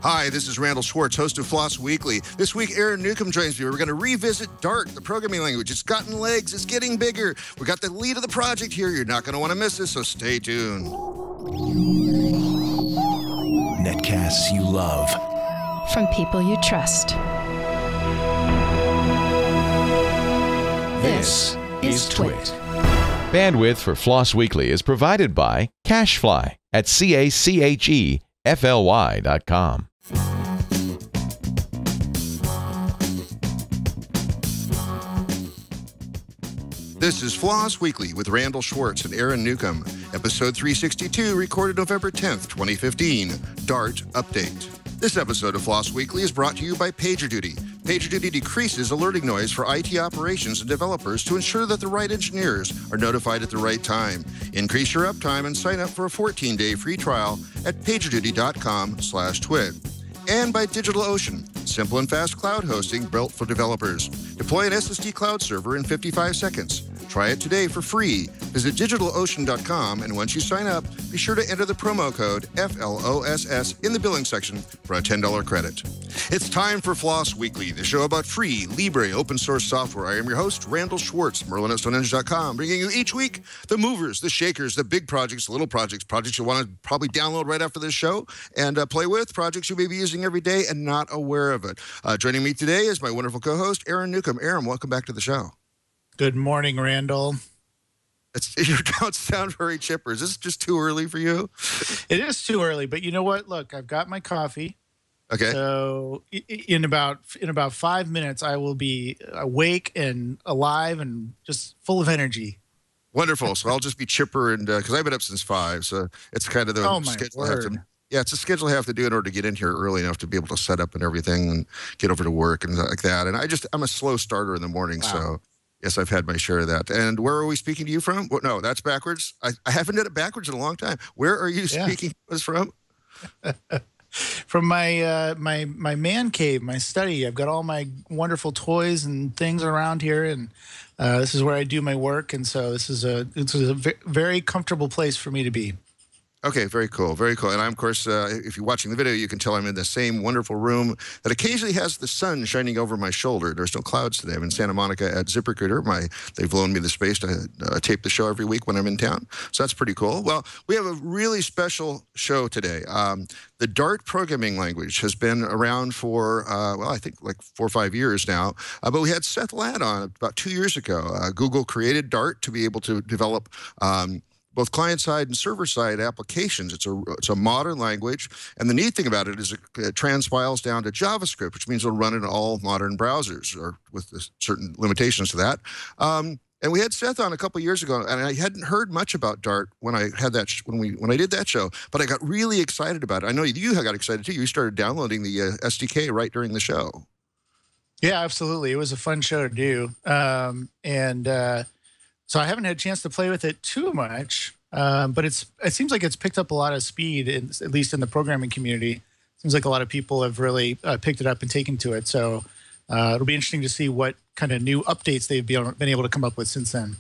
Hi, this is Randall Schwartz, host of FLOSS Weekly. This week, Aaron Newcomb joins me. We're going to revisit Dart, the programming language. It's gotten legs. It's getting bigger. We got the lead of the project here. You're not going to want to miss this, so stay tuned. Netcasts you love. From people you trust. This is Twit. Bandwidth for FLOSS Weekly is provided by CacheFly at CACHEFLY.com. This is FLOSS Weekly with Randall Schwartz and Aaron Newcomb. Episode 362, recorded November 10th, 2015. Dart Update. This episode of FLOSS Weekly is brought to you by PagerDuty. PagerDuty decreases alerting noise for IT operations and developers to ensure that the right engineers are notified at the right time. Increase your uptime and sign up for a 14-day free trial at pagerduty.com/twit. And by DigitalOcean, simple and fast cloud hosting built for developers. Deploy an SSD cloud server in 55 seconds. Try it today for free. Visit DigitalOcean.com, and once you sign up, be sure to enter the promo code FLOSS in the billing section for a $10 credit. It's time for FLOSS Weekly, the show about free, libre, open source software. I am your host, Randall Schwartz, Merlin at StoneEdge.com, bringing you each week the movers, the shakers, the big projects, the little projects, projects you want to probably download right after this show and play with, projects you may be using every day and not aware of it. Joining me today is my wonderful co-host, Aaron Newcomb. Aaron, welcome back to the show. Good morning, Randall. You don't sound very chipper. Is this just too early for you? It is too early, but you know what? Look, I've got my coffee. Okay. So in about 5 minutes, I will be awake and alive and just full of energy. Wonderful. So I'll just be chipper, and because I've been up since 5, so it's kind of the schedule I have to. Yeah, it's a schedule I have to do in order to get in here early enough to be able to set up and everything and get over to work and like that. And I'm a slow starter in the morning, so. Yes, I've had my share of that. And where are we speaking to you from? Well, no, that's backwards. I haven't done it backwards in a long time. Where are you speaking to us from? From my my man cave, my study. I've got all my wonderful toys and things around here, and this is where I do my work. And so this is a very comfortable place for me to be. Okay, very cool, very cool. And I'm, of course, if you're watching the video, you can tell I'm in the same wonderful room that occasionally has the sun shining over my shoulder. There's no clouds today. I'm in Santa Monica at ZipRecruiter. They've loaned me the space to tape the show every week when I'm in town. So that's pretty cool. Well, we have a really special show today. The Dart programming language has been around for, I think like 4 or 5 years now. But we had Seth Ladd on about 2 years ago. Google created Dart to be able to develop both client-side and server-side applications. It's a modern language, and the neat thing about it is it transpiles down to JavaScript, which means it'll run in all modern browsers, or with certain limitations to that. And we had Seth on a couple years ago, and I hadn't heard much about Dart when I had that when I did that show, but I got really excited about it. I know you got excited too. You started downloading the SDK right during the show. Yeah, absolutely. It was a fun show to do, so I haven't had a chance to play with it too much, but it seems like it's picked up a lot of speed, at least in the programming community. Seems like a lot of people have really picked it up and taken to it. So it'll be interesting to see what kind of new updates they've been able to come up with since then.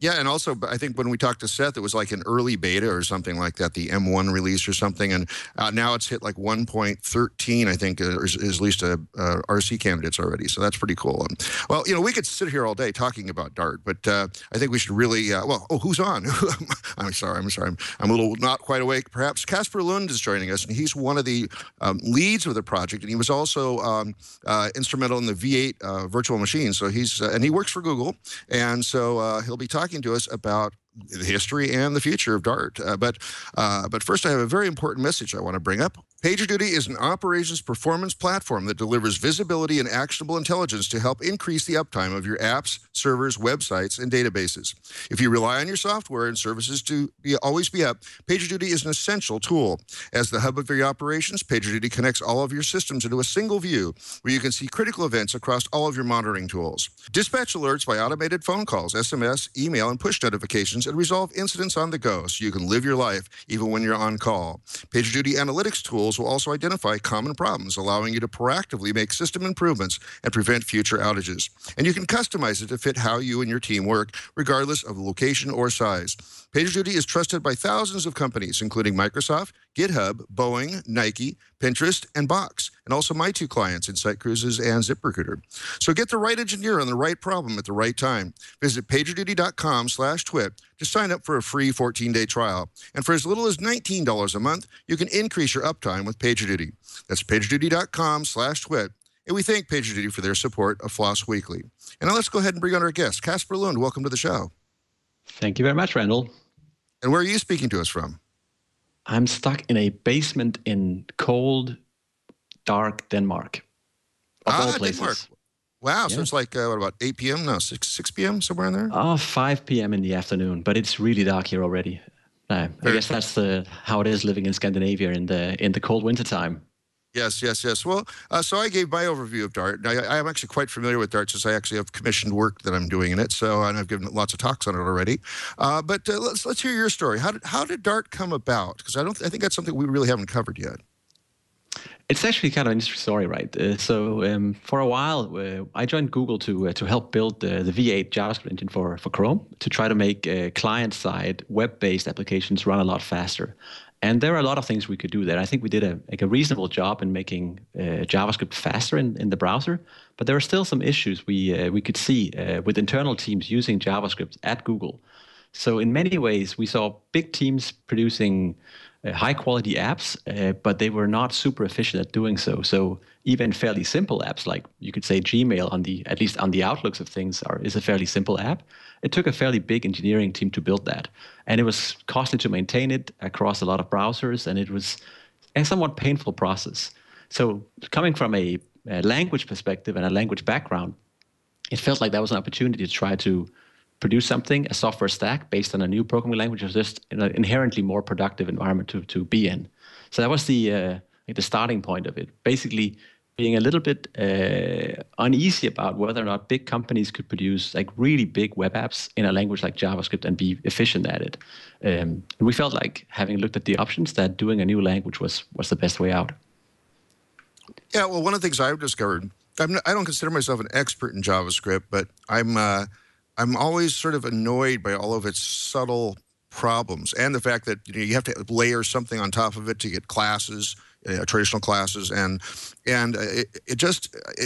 Yeah, and also I think when we talked to Seth, it was like an early beta or something like that, the M1 release or something, and now it's hit like 1.13, I think, is at least RC candidates already, so that's pretty cool. Well, we could sit here all day talking about Dart, but I think we should really, who's on? I'm sorry, I'm a little not quite awake, perhaps. Casper Lund is joining us, and he's one of the leads of the project, and he was also instrumental in the V8 virtual machine, so and he works for Google, and so he'll be talking to us about the history and the future of Dart. But first, I have a very important message I want to bring up. PagerDuty is an operations performance platform that delivers visibility and actionable intelligence to help increase the uptime of your apps, servers, websites, and databases. If you rely on your software and services to always be up, PagerDuty is an essential tool. As the hub of your operations, PagerDuty connects all of your systems into a single view where you can see critical events across all of your monitoring tools. Dispatch alerts by automated phone calls, SMS, email, and push notifications, and resolve incidents on the go so you can live your life even when you're on call. PagerDuty analytics tools will also identify common problems, allowing you to proactively make system improvements and prevent future outages. And you can customize it to fit how you and your team work, regardless of location or size. PagerDuty is trusted by thousands of companies, including Microsoft, GitHub, Boeing, Nike, Pinterest, and Box, and also my 2 clients, Insight Cruises and ZipRecruiter. So get the right engineer on the right problem at the right time. Visit pagerduty.com/twit to sign up for a free 14-day trial. And for as little as $19 a month, you can increase your uptime with PagerDuty. That's pagerduty.com/twit. And we thank PagerDuty for their support of FLOSS Weekly. And now let's go ahead and bring on our guest, Casper Lund. Welcome to the show. Thank you very much, Randall. And where are you speaking to us from? I'm stuck in a basement in cold, dark Denmark. Of all places. Denmark. Wow, so it's like, what about 8 p.m.? No, 6 p.m., somewhere in there? 5 p.m. in the afternoon, but it's really dark here already. I guess that's how it is living in Scandinavia in the cold wintertime. Yes. Well, so I gave my overview of Dart. I'm actually quite familiar with Dart since I actually have commissioned work that I'm doing in it. And I've given lots of talks on it already. But let's hear your story. How did Dart come about? Because I think that's something we really haven't covered yet. It's actually kind of an interesting story, right? For a while, I joined Google to help build the V8 JavaScript engine for Chrome to try to make client-side web-based applications run a lot faster. And there are a lot of things we could do there. I think we did a reasonable job in making JavaScript faster in the browser, but there are still some issues we could see with internal teams using JavaScript at Google. So in many ways, we saw big teams producing high-quality apps, but they were not super efficient at doing so. So even fairly simple apps, like you could say Gmail, at least on the outlooks of things, is a fairly simple app. It took a fairly big engineering team to build that. And it was costly to maintain it across a lot of browsers, and it was a somewhat painful process. So coming from a language perspective and a language background, it felt like that was an opportunity to try to produce something, a software stack based on a new programming language, was just an inherently more productive environment to be in. So that was the starting point of it. Basically, being a little bit uneasy about whether or not big companies could produce like really big web apps in a language like JavaScript and be efficient at it. And we felt like, having looked at the options, that doing a new language was the best way out. Yeah, well, one of the things I've discovered, I don't consider myself an expert in JavaScript, but I'm always sort of annoyed by all of its subtle problems and the fact that you have to layer something on top of it to get classes, traditional classes, and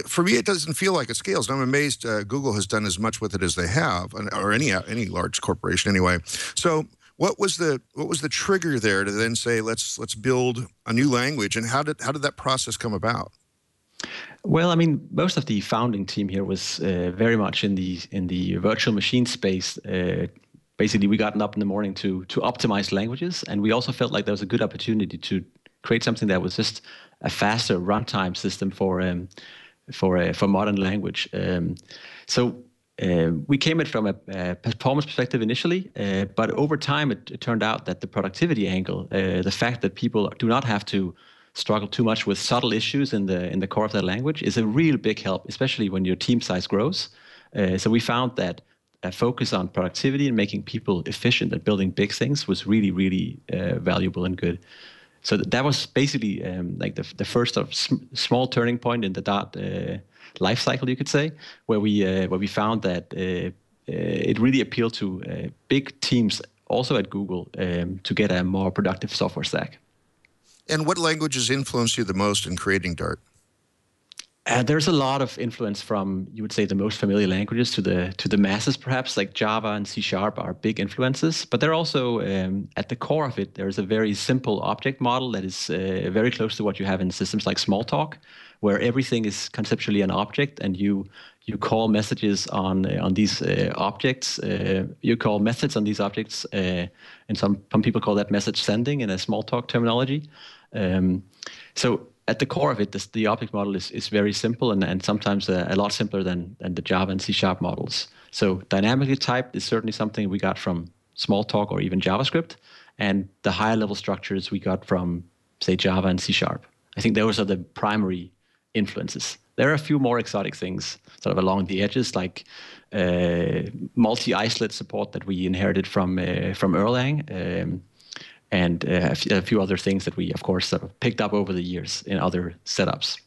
for me it doesn't feel like it scales. And I'm amazed Google has done as much with it as they have, or any large corporation anyway. So what was the trigger there to then say let's build a new language, and how did that process come about? Well, I mean, most of the founding team here was very much in the virtual machine space. Basically, we got up in the morning to optimize languages, and we also felt like there was a good opportunity to create something that was just a faster runtime system for modern language. So we came at from a performance perspective initially, but over time it turned out that the productivity angle, the fact that people do not have to struggle too much with subtle issues in the core of their language, is a real big help, especially when your team size grows. So we found that a focus on productivity and making people efficient at building big things was really, really valuable and good. So that was basically like the first of small turning point in the Dart life cycle, you could say, where we found that it really appealed to big teams also at Google to get a more productive software stack. And what languages influenced you the most in creating Dart? There's a lot of influence from, you would say, the most familiar languages to the masses, perhaps, like Java and C# are big influences. But they're also, at the core of it, there's a very simple object model that is very close to what you have in systems like Smalltalk, where everything is conceptually an object, and you call messages on these objects. You call methods on these objects, and some people call that message sending in a Smalltalk terminology. So at the core of it, the object model is very simple and sometimes a lot simpler than the Java and C# models. So dynamically typed is certainly something we got from Smalltalk or even JavaScript, and the higher level structures we got from, say, Java and C#. I think those are the primary influences. There are a few more exotic things sort of along the edges, like multi-isolate support that we inherited from Erlang, and a few other things that we, of course, sort of picked up over the years in other setups.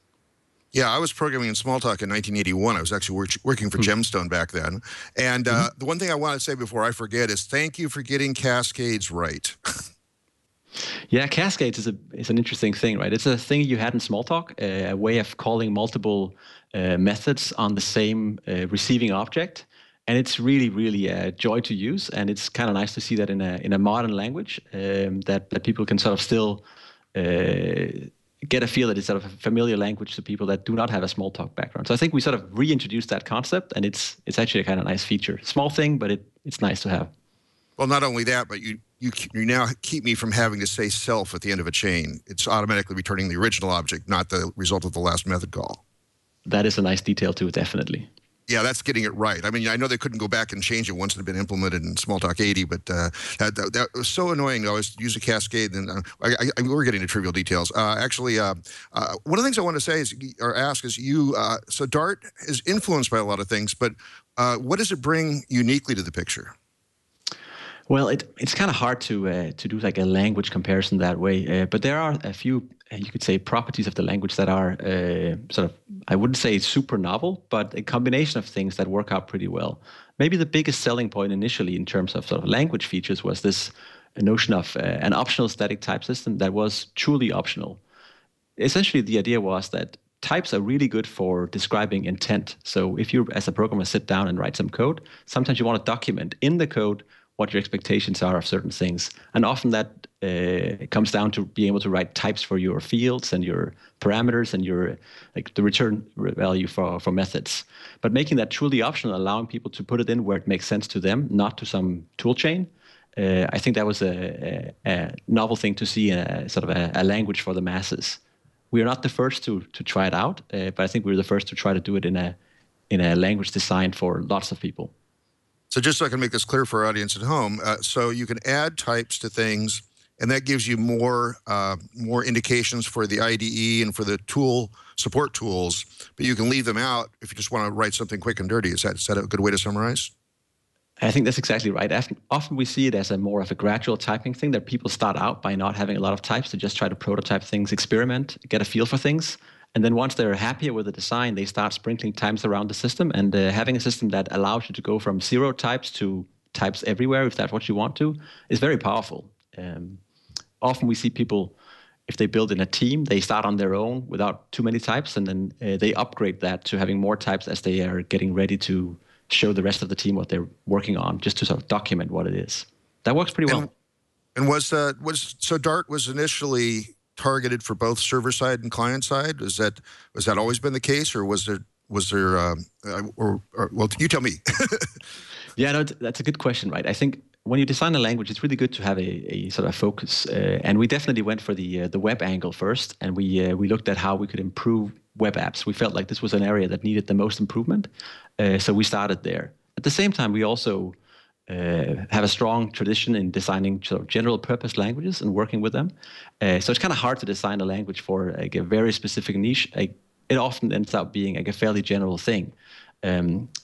Yeah, I was programming in Smalltalk in 1981. I was actually working for Gemstone back then. And the one thing I want to say before I forget is thank you for getting cascades right. Yeah, cascades is an interesting thing, right? It's a thing you had in Smalltalk, a way of calling multiple methods on the same receiving object, and it's really, really a joy to use. And it's kind of nice to see that in a modern language that people can sort of still get a feel that it's sort of a familiar language to people that do not have a Smalltalk background. So I think we sort of reintroduced that concept, and it's actually a kind of nice feature. Small thing, but it's nice to have. Well, not only that, but you now keep me from having to say self at the end of a chain. It's automatically returning the original object, not the result of the last method call. That is a nice detail to it, definitely. Yeah, that's getting it right. I mean, I know they couldn't go back and change it once it had been implemented in Smalltalk 80, but that was so annoying to always use a cascade. And we're getting to trivial details. Actually, one of the things I want to say is, or ask is, so Dart is influenced by a lot of things, but what does it bring uniquely to the picture? Well, it's kind of hard to do like a language comparison that way, but there are a few, you could say, properties of the language that are sort of, I wouldn't say super novel, but a combination of things that work out pretty well. Maybe the biggest selling point initially in terms of sort of language features was this notion of an optional static type system that was truly optional. Essentially, the idea was that types are really good for describing intent. So if you, as a programmer, sit down and write some code, sometimes you want to document in the code what your expectations are of certain things. And often that comes down to being able to write types for your fields and your parameters and your the return value for methods. But making that truly optional, allowing people to put it in where it makes sense to them, not to some tool chain, I think that was a novel thing to see in a sort of a language for the masses. We are not the first to try it out, but I think we were the first to try to do it in a language designed for lots of people. So just so I can make this clear for our audience at home, so you can add types to things, and that gives you more indications for the IDE and for the tool support tools, but you can leave them out if you just want to write something quick and dirty. Is that a good way to summarize? I think that's exactly right. Often we see it as a more of a gradual typing thing, that people start out by not having a lot of types to just try to prototype things, experiment, get a feel for things. And then once they're happier with the design, they start sprinkling types around the system, and having a system that allows you to go from 0 types to types everywhere, if that's what you want to, is very powerful. Often we see people, if they build in a team, they start on their own without too many types, and then they upgrade that to having more types as they are getting ready to show the rest of the team what they're working on, just to sort of document what it is. That works pretty well. And so Dart was initially targeted for both server side and client side? Was that always been the case, or was there well, you tell me. Yeah, no, that's a good question, right? I think when you design a language, it's really good to have a sort of focus, and we definitely went for the web angle first, and we looked at how we could improve web apps. We felt like this was an area that needed the most improvement, so we started there. At the same time, we also have a strong tradition in designing sort of general purpose languages and working with them. So it's kind of hard to design a language for like a very specific niche. It often ends up being like a fairly general thing.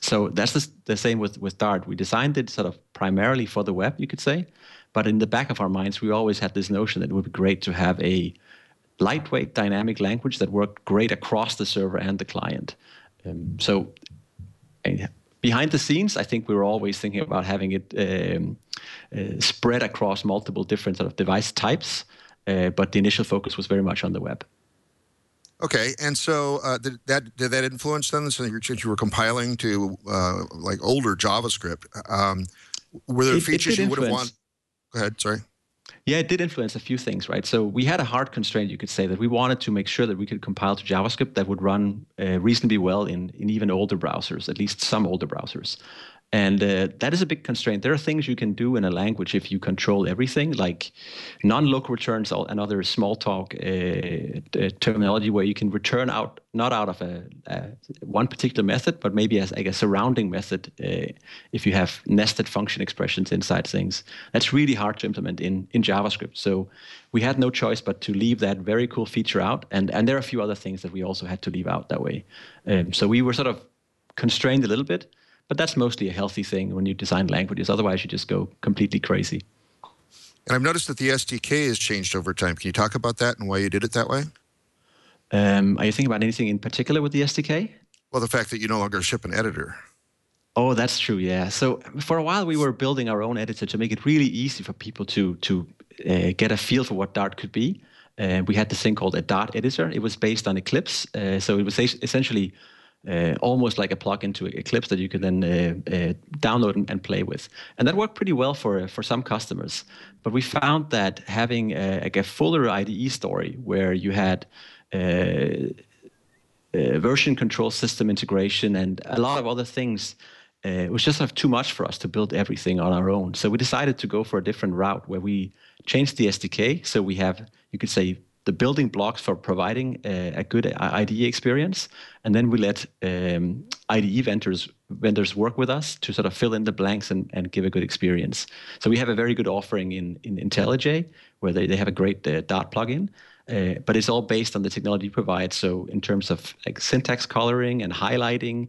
So that's the same with Dart. We designed it sort of primarily for the web, you could say, but in the back of our minds, we always had this notion that it would be great to have a lightweight dynamic language that worked great across the server and the client. Behind the scenes, I think we were always thinking about having it spread across multiple different sort of device types, but the initial focus was very much on the web. Okay, and so did that influence then? So you were compiling to like older JavaScript. Were there features you would have wanted? Go ahead, sorry. Yeah, it did influence a few things, right? So we had a hard constraint, you could say, that we wanted to make sure that we could compile to JavaScript that would run reasonably well in even older browsers, at least some older browsers. And that is a big constraint. There are things you can do in a language if you control everything, like non-local returns, another Smalltalk terminology where you can return out, not out of one particular method, but maybe as like a surrounding method if you have nested function expressions inside things. That's really hard to implement in JavaScript. So we had no choice but to leave that very cool feature out. And there are a few other things that we also had to leave out that way. So we were sort of constrained a little bit. But that's mostly a healthy thing when you design languages. Otherwise, you just go completely crazy. And I've noticed that the SDK has changed over time. Can you talk about that and why you did it that way? Are you thinking about anything in particular with the SDK? Well, the fact that you no longer ship an editor. Oh, that's true, yeah. So for a while, we were building our own editor to make it really easy for people to get a feel for what Dart could be. We had this thing called a Dart editor. It was based on Eclipse, so it was essentially almost like a plugin to Eclipse that you could then download and play with. And that worked pretty well for some customers. But we found that having a fuller IDE story where you had version control, system integration, and a lot of other things, it was just sort of too much for us to build everything on our own. So we decided to go for a different route where we changed the SDK. So we have, you could say, the building blocks for providing a good IDE experience. And then we let IDE vendors work with us to sort of fill in the blanks and give a good experience. So we have a very good offering in IntelliJ, where they have a great Dart plugin. But it's all based on the technology you provide. So in terms of like syntax coloring and highlighting,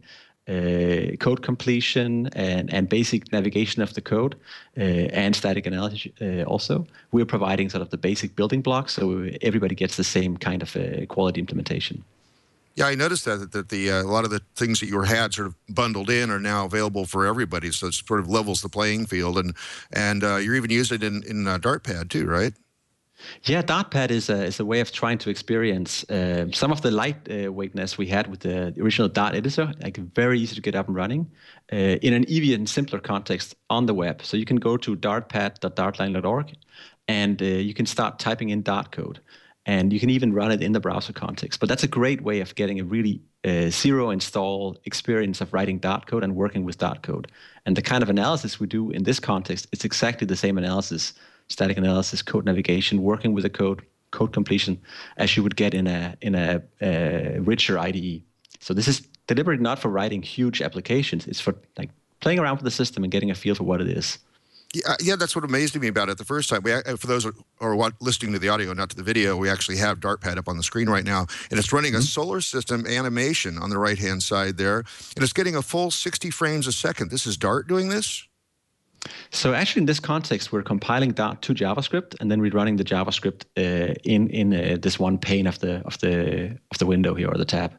code completion and basic navigation of the code and static analysis also, we're providing sort of the basic building blocks so everybody gets the same kind of quality implementation. Yeah, I noticed that a lot of the things that you had sort of bundled in are now available for everybody, so it sort of levels the playing field, and you're even using it in Dartpad too, right? Yeah, Dartpad is a way of trying to experience some of the lightweightness we had with the original Dart editor, like very easy to get up and running in an even simpler context on the web. So you can go to dartpad.dartline.org and you can start typing in Dart code. And you can even run it in the browser context. But that's a great way of getting a really zero install experience of writing Dart code and working with Dart code. And the kind of analysis we do in this context, it's exactly the same analysis, static analysis, code navigation, working with the code completion, as you would get in a richer IDE. So this is deliberately not for writing huge applications. It's for like playing around with the system and getting a feel for what it is. Yeah, that's what amazed me about it the first time. For those who are listening to the audio, not to the video, we actually have Dartpad up on the screen right now, and it's running a solar system animation on the right-hand side there, and it's getting a full 60 frames a second. This is Dart doing this? So actually, in this context, we're compiling Dart to JavaScript, and then we're running the JavaScript in this one pane of the window here, or the tab.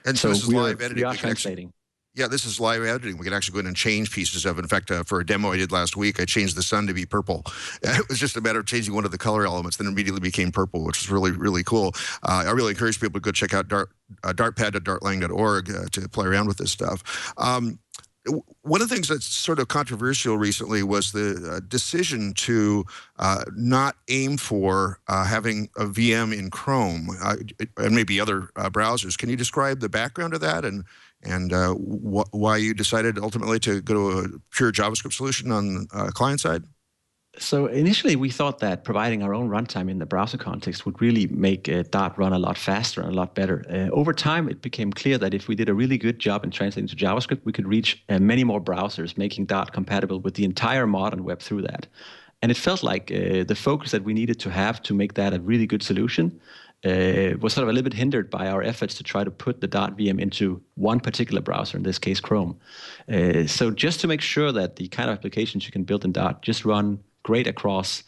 And so this is live editing. We are translating. Yeah, this is live editing. We can actually go in and change pieces of it. In fact, for a demo I did last week, I changed the sun to be purple. It was just a matter of changing one of the color elements, then it immediately became purple, which is really, really cool. I really encourage people to go check out dartpad.dartlang.org to play around with this stuff. One of the things that's sort of controversial recently was the decision to not aim for having a VM in Chrome and maybe other browsers. Can you describe the background of that and why you decided ultimately to go to a pure JavaScript solution on client side? So initially, we thought that providing our own runtime in the browser context would really make Dart run a lot faster and a lot better. Over time, it became clear that if we did a really good job in translating to JavaScript, we could reach many more browsers, making Dart compatible with the entire modern web through that. And it felt like the focus that we needed to have to make that a really good solution was sort of a little bit hindered by our efforts to try to put the Dart VM into one particular browser, in this case, Chrome. So just to make sure that the kind of applications you can build in Dart just run great across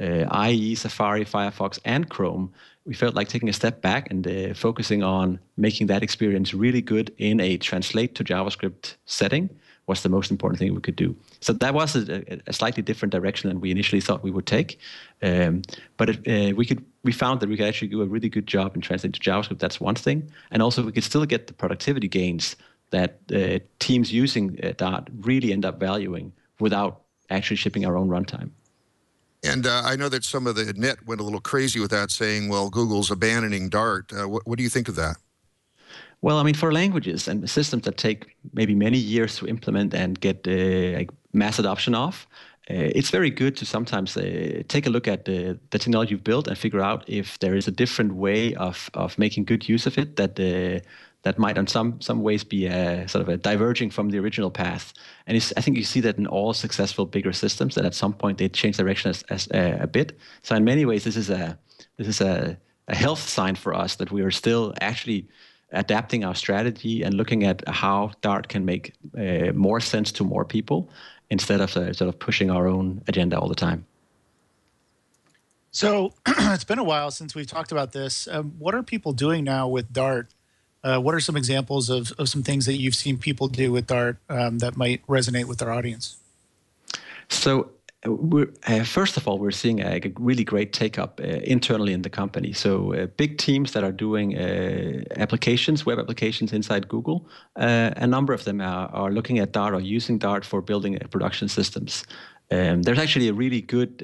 IE, Safari, Firefox, and Chrome, we felt like taking a step back and focusing on making that experience really good in a translate to JavaScript setting was the most important thing we could do. So that was a slightly different direction than we initially thought we would take. But we found that we could actually do a really good job in translating to JavaScript. That's one thing. And also we could still get the productivity gains that teams using Dart really end up valuing without actually shipping our own runtime. And I know that some of the net went a little crazy with that, saying, well, Google's abandoning Dart. What do you think of that? Well, I mean, for languages and systems that take maybe many years to implement and get like mass adoption of, it's very good to sometimes take a look at the technology you've built and figure out if there is a different way of making good use of it that might in some ways be sort of a diverging from the original path. And I think you see that in all successful bigger systems, that at some point they change direction as a bit. So in many ways, this is a health sign for us that we are still actually adapting our strategy and looking at how Dart can make more sense to more people instead of sort of pushing our own agenda all the time. So it's been a while since we've talked about this. What are people doing now with Dart? What are some examples of some things that you've seen people do with Dart that might resonate with our audience? So First of all, we're seeing a really great take-up internally in the company. So big teams that are doing web applications inside Google, a number of them are looking at Dart or using Dart for building production systems. There's actually a really good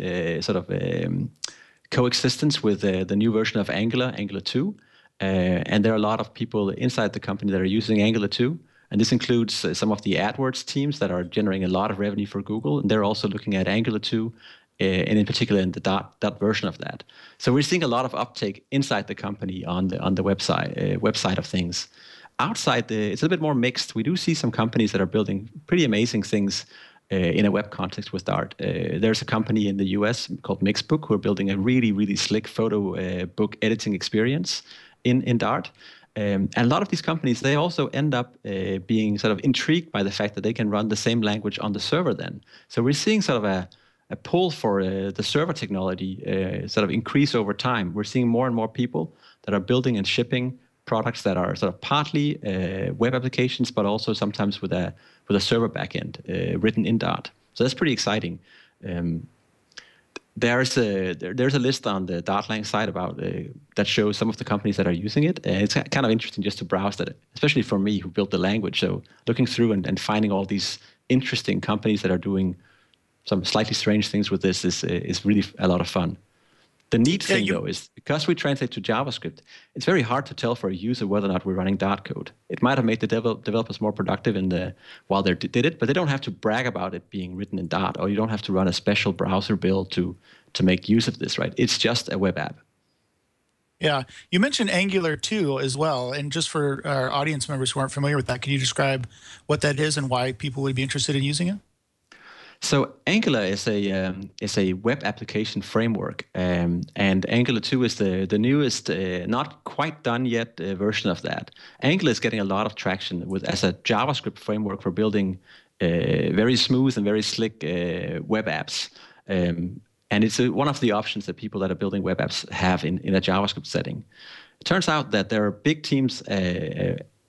coexistence with the new version of Angular 2. And there are a lot of people inside the company that are using Angular 2. And this includes some of the AdWords teams that are generating a lot of revenue for Google. And they're also looking at Angular 2, and in particular in the Dart version of that. So we're seeing a lot of uptake inside the company on the website of things. Outside, it's a little bit more mixed. We do see some companies that are building pretty amazing things in a web context with Dart. There's a company in the US called Mixbook who are building a really, really slick photo book editing experience in Dart. And a lot of these companies, they also end up being sort of intrigued by the fact that they can run the same language on the server then. So we're seeing sort of a pull for the server technology sort of increase over time. We're seeing more and more people that are building and shipping products that are sort of partly web applications, but also sometimes with a server backend written in Dart. So that's pretty exciting. There's a list on the Dartlang site about that shows some of the companies that are using it. And it's kind of interesting just to browse that, especially for me who built the language. So looking through and finding all these interesting companies that are doing some slightly strange things with this is really a lot of fun. The neat thing, though, is because we translate to JavaScript, it's very hard to tell for a user whether or not we're running Dart code. It might have made the developers more productive while they did it, but they don't have to brag about it being written in Dart, or you don't have to run a special browser build to make use of this, right? It's just a web app. Yeah. You mentioned Angular 2 as well, and just for our audience members who aren't familiar with that, can you describe what that is and why people would be interested in using it? So Angular is a web application framework, and Angular 2 is the newest, not quite done yet version of that. Angular is getting a lot of traction as a JavaScript framework for building very smooth and very slick web apps. And it's one of the options that people that are building web apps have in a JavaScript setting. It turns out that there are big teams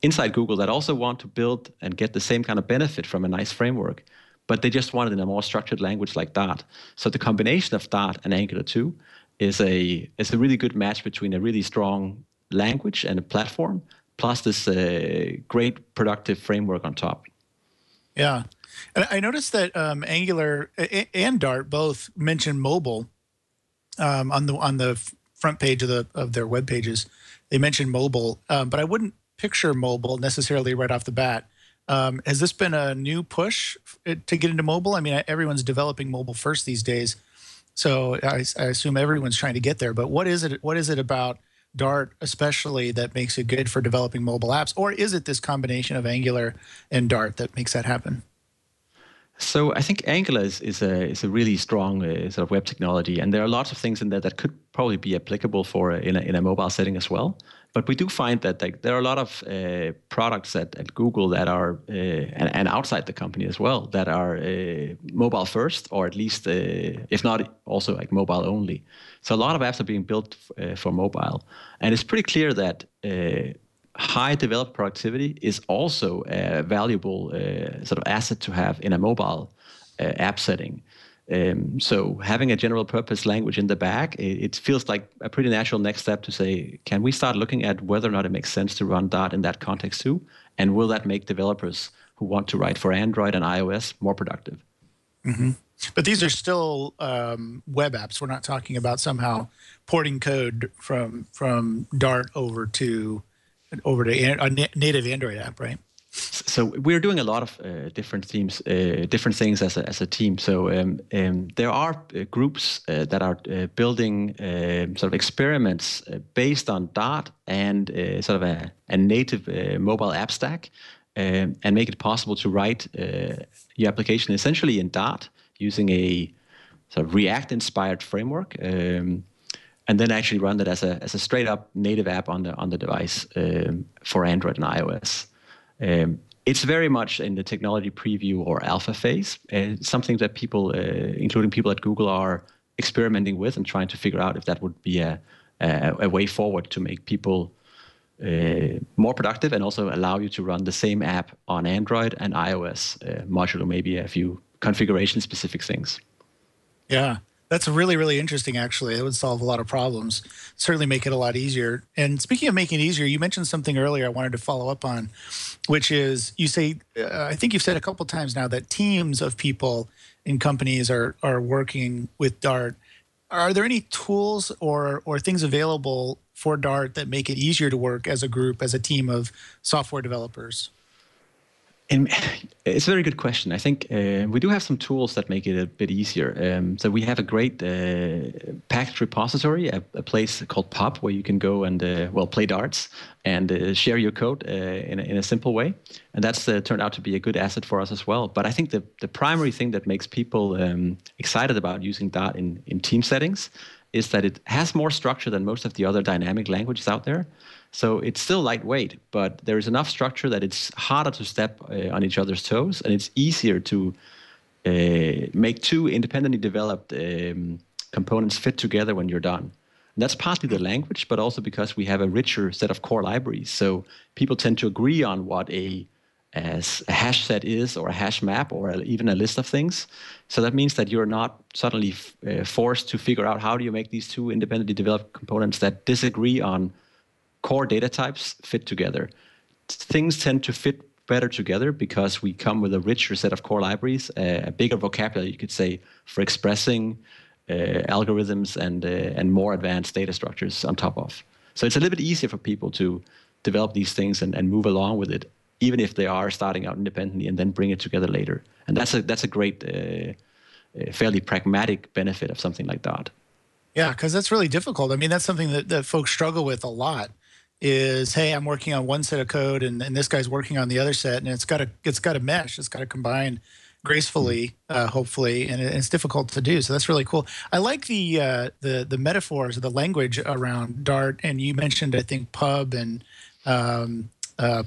inside Google that also want to build and get the same kind of benefit from a nice framework, but they just want it in a more structured language like Dart. So the combination of Dart and Angular 2 is a really good match between a really strong language and a platform, plus this great productive framework on top. Yeah. And I noticed that Angular and Dart both mention mobile on the front page of their web pages. They mention mobile, but I wouldn't picture mobile necessarily right off the bat. Has this been a new push to get into mobile? I mean, everyone's developing mobile first these days, so I assume everyone's trying to get there. But what is it? What is it about Dart especially that makes it good for developing mobile apps? Or is it this combination of Angular and Dart that makes that happen? So I think Angular is a really strong sort of web technology, and there are lots of things in there that could probably be applicable for in a mobile setting as well. But we do find that there are a lot of products at Google that are and outside the company as well that are mobile first, or at least if not also like mobile only. So a lot of apps are being built for mobile, and it's pretty clear that high developer productivity is also a valuable sort of asset to have in a mobile app setting. So having a general purpose language in the back, it feels like a pretty natural next step to say, can we start looking at whether or not it makes sense to run Dart in that context too? And will that make developers who want to write for Android and iOS more productive? Mm-hmm. But these are still web apps. We're not talking about somehow porting code from Dart over to a native Android app, right? So we're doing a lot of different things as a team. So there are groups that are building sort of experiments based on Dart and sort of a native mobile app stack, and make it possible to write your application essentially in Dart using a sort of React-inspired framework, and then actually run that as a straight-up native app on the device for Android and iOS. It's very much in the technology preview or alpha phase. It's something that people, including people at Google, are experimenting with and trying to figure out if that would be a way forward to make people more productive and also allow you to run the same app on Android and iOS, modular maybe a few configuration-specific things. Yeah, that's really, really interesting, actually. It would solve a lot of problems, certainly make it a lot easier. And speaking of making it easier, you mentioned something earlier I wanted to follow up on, which is you say, I think you've said a couple times now that teams of people in companies are working with Dart. Are there any tools or things available for Dart that make it easier to work as a group, as a team of software developers? And it's a very good question. I think we do have some tools that make it a bit easier. So we have a great package repository, a place called Pub, where you can go and play darts and share your code in a simple way. And that's turned out to be a good asset for us as well. But I think the primary thing that makes people excited about using Dart in team settings is that it has more structure than most of the other dynamic languages out there. So it's still lightweight, but there is enough structure that it's harder to step on each other's toes, and it's easier to make two independently developed components fit together when you're done. And that's partly the language, but also because we have a richer set of core libraries. So people tend to agree on what a hash set is, or a hash map, or even a list of things. So that means that you're not suddenly forced to figure out how do you make these two independently developed components that disagree on core data types fit together. Things tend to fit better together because we come with a richer set of core libraries, a bigger vocabulary, you could say, for expressing algorithms and more advanced data structures on top of. So it's a little bit easier for people to develop these things and move along with it, even if they are starting out independently and then bring it together later. And that's a great, fairly pragmatic benefit of something like Dart. Yeah, because that's really difficult. I mean, that's something that folks struggle with a lot. Is, hey, I'm working on one set of code, and this guy's working on the other set, and it's got to mesh, it's got to combine gracefully, hopefully, and it's difficult to do. So that's really cool. I like the metaphors, the language around Dart, and you mentioned, I think, Pub and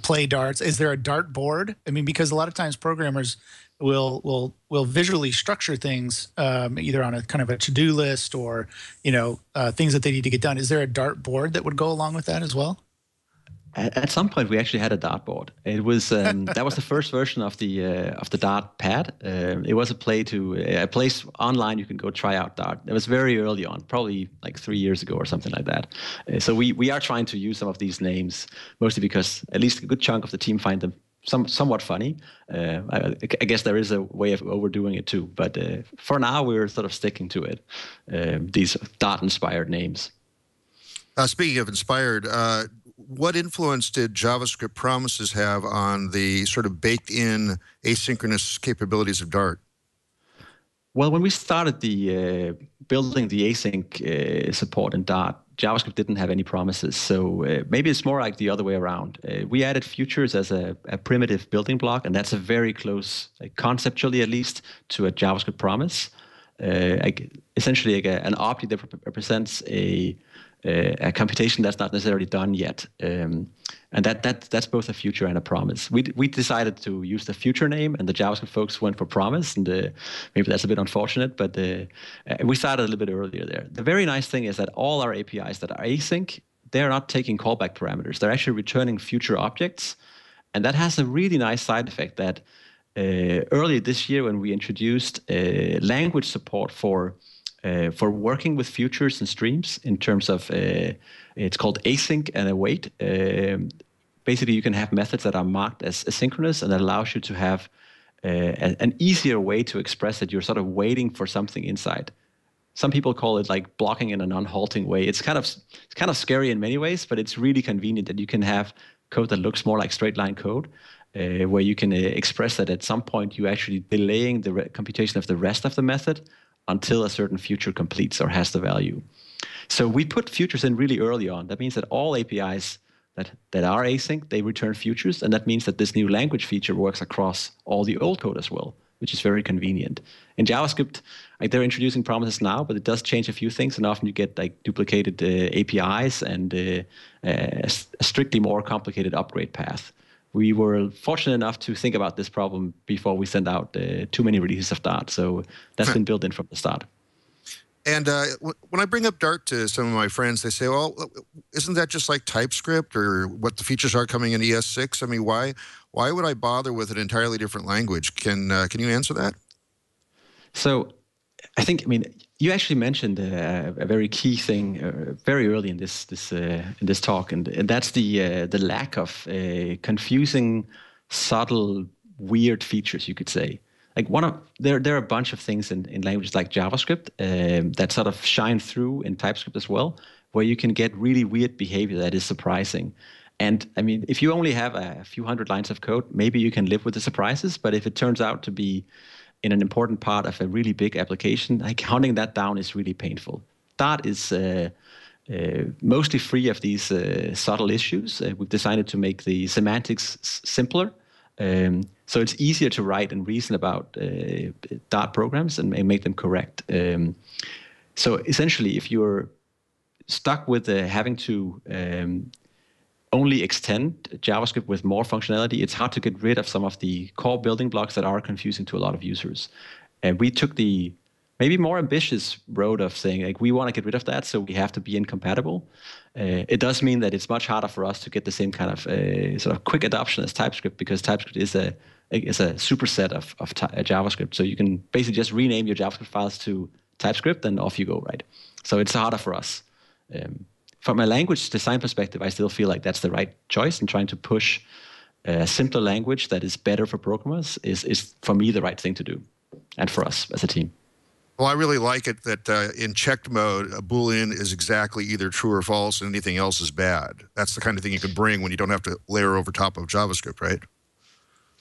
play darts. Is there a Dart board? I mean, because a lot of times programmers will visually structure things either on a kind of a to-do list or things that they need to get done. Is there a Dart board that would go along with that as well? At some point, we actually had a dartboard. It was that was the first version of the Dart pad. It was a place online you can go try out Dart. It was very early on, probably like 3 years ago or something like that. So we are trying to use some of these names, mostly because at least a good chunk of the team find them somewhat funny. I guess there is a way of overdoing it too, but for now we're sort of sticking to it. These Dart-inspired names. Speaking of inspired, what influence did JavaScript promises have on the sort of baked-in asynchronous capabilities of Dart? Well, when we started building the async support in Dart, JavaScript didn't have any promises. So maybe it's more like the other way around. We added futures as a primitive building block, and that's a very close, conceptually at least, to a JavaScript promise. Essentially, an object that represents a computation that's not necessarily done yet. And that's both a future and a promise. We decided to use the future name, and the JavaScript folks went for promise, and maybe that's a bit unfortunate, but we started a little bit earlier there. The very nice thing is that all our APIs that are async, they're not taking callback parameters. They're actually returning future objects, and that has a really nice side effect that earlier this year when we introduced language support for working with futures and streams in terms of, it's called async and await. Basically, you can have methods that are marked as asynchronous, and that allows you to have an easier way to express that you're sort of waiting for something inside. Some people call it like blocking in a non-halting way. It's kind of scary in many ways, but it's really convenient that you can have code that looks more like straight line code, where you can express that at some point you're actually delaying the computation of the rest of the method until a certain future completes or has the value. So we put futures in really early on. That means that all APIs that are async, they return futures, and that means that this new language feature works across all the old code as well, which is very convenient. In JavaScript, they're introducing promises now, but it does change a few things, and often you get duplicated APIs and a strictly more complicated upgrade path. We were fortunate enough to think about this problem before we sent out too many releases of Dart, so that's been built in from the start. And when I bring up Dart to some of my friends, they say, well, isn't that just like TypeScript or what the features are coming in ES6? I mean, why would I bother with an entirely different language? Can you answer that? So I think, I mean, you actually mentioned a very key thing very early in this talk, and that's the lack of confusing, subtle, weird features, you could say. Like there are a bunch of things in languages like JavaScript that sort of shine through in TypeScript as well, where you can get really weird behavior that is surprising. And I mean, if you only have a few hundred lines of code, maybe you can live with the surprises. But if it turns out to be in an important part of a really big application, like counting that down is really painful. Dart is mostly free of these subtle issues. We've decided to make the semantics simpler. So it's easier to write and reason about Dart programs and make them correct. So essentially, if you're stuck with having to only extend JavaScript with more functionality, it's hard to get rid of some of the core building blocks that are confusing to a lot of users. And we took the maybe more ambitious road of saying, like, we want to get rid of that, so we have to be incompatible. It does mean that it's much harder for us to get the same kind of sort of quick adoption as TypeScript, because TypeScript is a superset of JavaScript. So you can basically just rename your JavaScript files to TypeScript and off you go, right? So it's harder for us. From a language design perspective, I still feel like that's the right choice, and trying to push a simpler language that is better for programmers is for me, the right thing to do, and for us as a team. Well, I really like it that in checked mode, a Boolean is exactly either true or false, and anything else is bad. That's the kind of thing you can bring when you don't have to layer over top of JavaScript, right?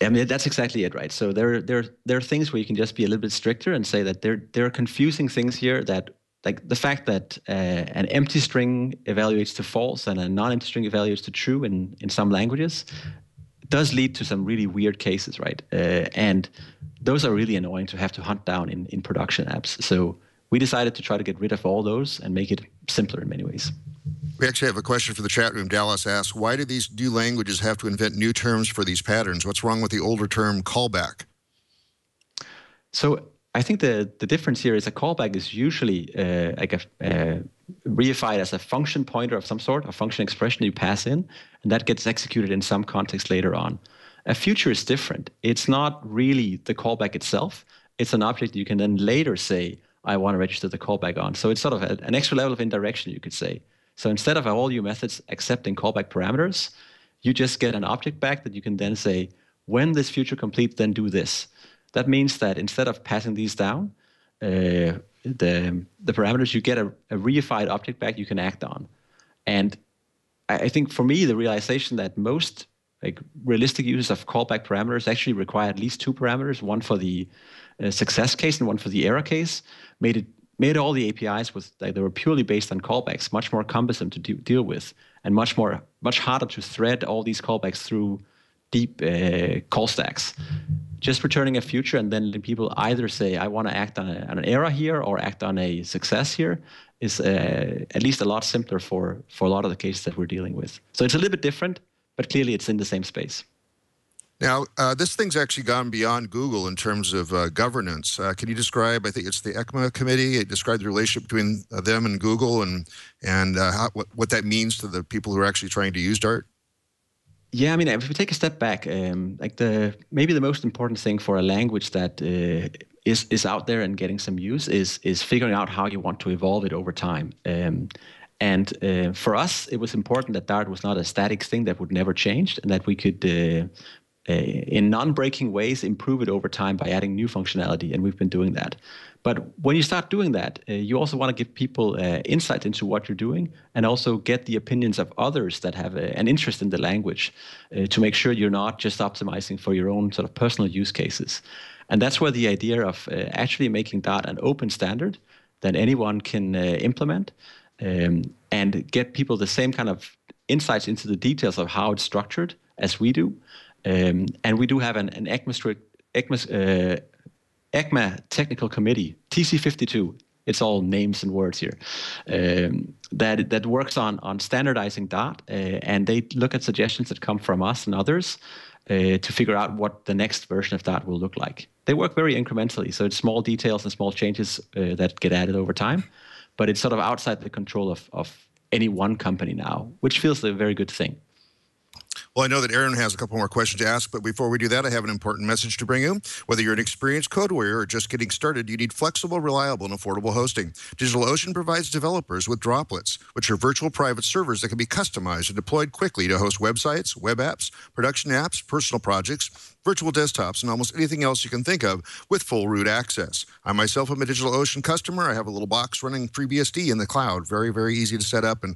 I mean, that's exactly it, right? So there are things where you can just be a little bit stricter and say that there are confusing things here, that, like the fact that an empty string evaluates to false and a non-empty string evaluates to true in some languages does lead to some really weird cases, right? And those are really annoying to have to hunt down in production apps. So we decided to try to get rid of all those and make it simpler in many ways. We actually have a question for the chat room. Dallas asks, why do these new languages have to invent new terms for these patterns? What's wrong with the older term callback? So I think the difference here is a callback is usually reified as a function pointer of some sort, a function expression you pass in, and that gets executed in some context later on. A future is different. It's not really the callback itself. It's an object you can then later say, I want to register the callback on. So it's sort of an extra level of indirection, you could say. So instead of all your methods accepting callback parameters, you just get an object back that you can then say, when this future completes, then do this. That means that instead of passing these down, the parameters, you get a reified object back you can act on. And I think for me, the realization that most realistic use of callback parameters actually require at least two parameters, one for the success case and one for the error case, made all the APIs they were purely based on callbacks much more cumbersome to deal with, and much harder to thread all these callbacks through deep call stacks. Just returning a future and then letting people either say, I want to act on an error here or act on a success here is at least a lot simpler for a lot of the cases that we're dealing with. So it's a little bit different, but clearly it's in the same space. Now, this thing's actually gone beyond Google in terms of governance. Can you describe, I think it's the ECMA committee, describe the relationship between them and Google and what that means to the people who are actually trying to use Dart? Yeah, I mean, if we take a step back, maybe the most important thing for a language that is out there and getting some use is figuring out how you want to evolve it over time. And for us, it was important that Dart was not a static thing that would never change, and that we could, in non-breaking ways, improve it over time by adding new functionality, and we've been doing that. But when you start doing that, you also want to give people insight into what you're doing, and also get the opinions of others that have an interest in the language to make sure you're not just optimizing for your own sort of personal use cases. And that's where the idea of actually making Dart an open standard that anyone can implement, and get people the same kind of insights into the details of how it's structured as we do. And we do have an ECMA technical committee, TC52, it's all names and words here, that works on standardizing Dart, and they look at suggestions that come from us and others to figure out what the next version of Dart will look like. They work very incrementally, so it's small details and small changes that get added over time, but it's sort of outside the control of any one company now, which feels a very good thing. Well, I know that Aaron has a couple more questions to ask, but before we do that, I have an important message to bring you. Whether you're an experienced code warrior or just getting started, you need flexible, reliable, and affordable hosting. DigitalOcean provides developers with Droplets, which are virtual private servers that can be customized and deployed quickly to host websites, web apps, production apps, personal projects, virtual desktops, and almost anything else you can think of with full root access. I myself am a DigitalOcean customer. I have a little box running FreeBSD in the cloud. Very, very easy to set up and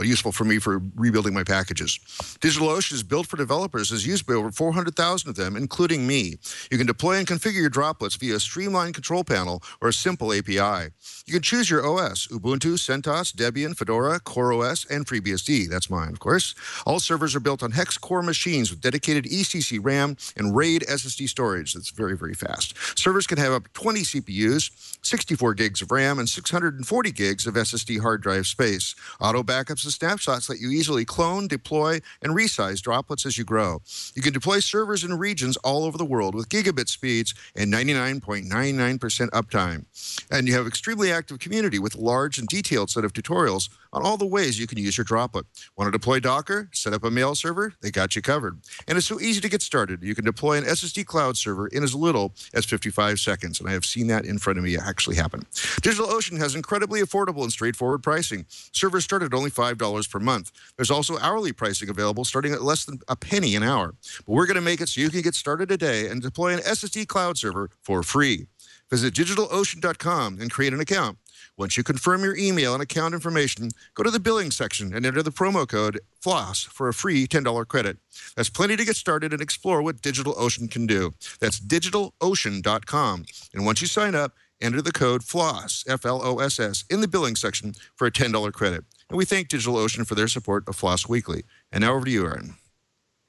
useful for me for rebuilding my packages. DigitalOcean is built for developers, is used by over 400,000 of them, including me. You can deploy and configure your Droplets via a streamlined control panel or a simple API. You can choose your OS, Ubuntu, CentOS, Debian, Fedora, CoreOS, and FreeBSD. That's mine, of course. All servers are built on hex core machines with dedicated ECC RAM and RAID SSD storage. That's very, very fast. Servers can have up to 20 CPUs, 64 gigs of RAM, and 640 gigs of SSD hard drive space. Auto backups and snapshots let you easily clone, deploy, and resize Droplets as you grow. You can deploy servers in regions all over the world with gigabit speeds and 99.99% uptime. And you have extremely active community with large and detailed set of tutorials on all the ways you can use your Droplet. Want to deploy Docker? Set up a mail server? They got you covered. And it's so easy to get started. You can deploy an SSD cloud server in as little as 55 seconds. And I have seen that in front of me actually happen. DigitalOcean has incredibly affordable and straightforward pricing. Servers start at only $5 per month. There's also hourly pricing available starting at less than a penny an hour. But we're going to make it so you can get started today and deploy an SSD cloud server for free. Visit DigitalOcean.com and create an account. Once you confirm your email and account information, go to the billing section and enter the promo code FLOSS for a free $10 credit. That's plenty to get started and explore what DigitalOcean can do. That's DigitalOcean.com. And once you sign up, enter the code FLOSS, F-L-O-S-S, in the billing section for a $10 credit. And we thank DigitalOcean for their support of FLOSS Weekly. And now over to you, Aaron.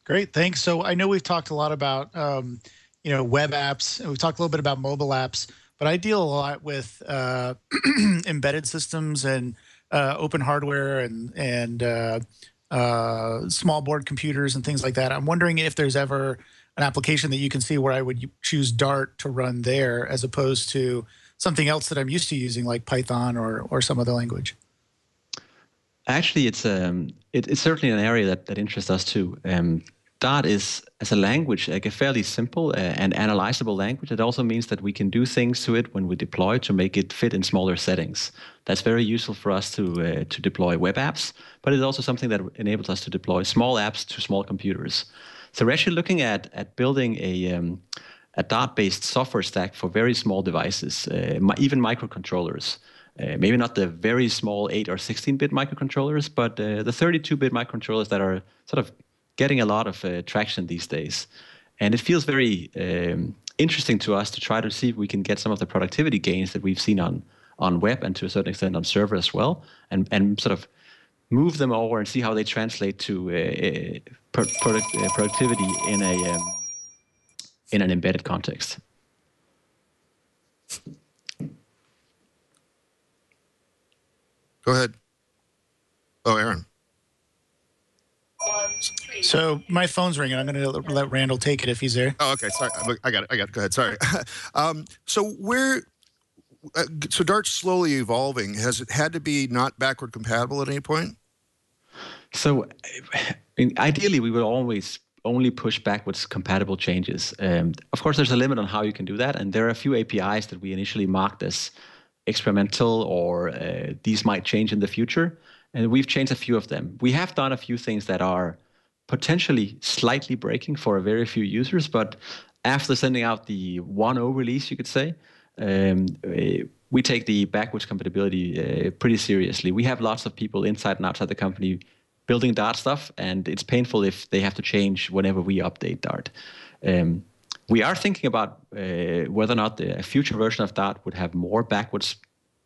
Great, thanks. So I know we've talked a lot about web apps, and we've talked a little bit about mobile apps, but I deal a lot with embedded systems and open hardware and small board computers and things like that. I'm wondering if there's ever an application that you can see where I would choose Dart to run there as opposed to something else that I'm used to using like Python or some other language. Actually, it's certainly an area that interests us too. Dart is, as a language, like a fairly simple and analyzable language. It also means that we can do things to it when we deploy to make it fit in smaller settings. That's very useful for us to deploy web apps, but it's also something that enables us to deploy small apps to small computers. So we're actually looking at building a Dart-based software stack for very small devices, even microcontrollers. Maybe not the very small 8 or 16-bit microcontrollers, but the 32-bit microcontrollers that are sort of getting a lot of traction these days. And it feels very interesting to us to try to see if we can get some of the productivity gains that we've seen on web and to a certain extent on server as well, and sort of move them over and see how they translate to productivity in an embedded context. Go ahead. Oh, Aaron. So my phone's ringing. I'm going to let Randall take it if he's there. Oh, okay. Sorry. I got it. Go ahead. Sorry. So Dart's slowly evolving. Has it had to be not backward compatible at any point? So ideally, we would always only push backwards compatible changes. Of course, there's a limit on how you can do that. And there are a few APIs that we initially marked as experimental or these might change in the future. And we've changed a few of them. We have done a few things that are potentially slightly breaking for a very few users, but after sending out the 1.0 release, you could say, we take the backwards compatibility pretty seriously. We have lots of people inside and outside the company building Dart stuff, and it's painful if they have to change whenever we update Dart. We are thinking about whether or not a future version of Dart would have more backwards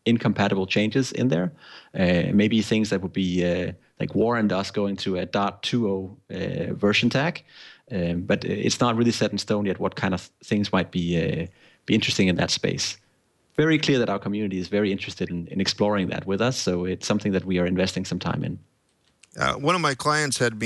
incompatible changes in there. Maybe things that would be like warrant us going to a Dart 2.0 version tag. But it's not really set in stone yet what kind of things might be interesting in that space. Very clear that our community is very interested in exploring that with us, so it's something that we are investing some time in. One of my clients had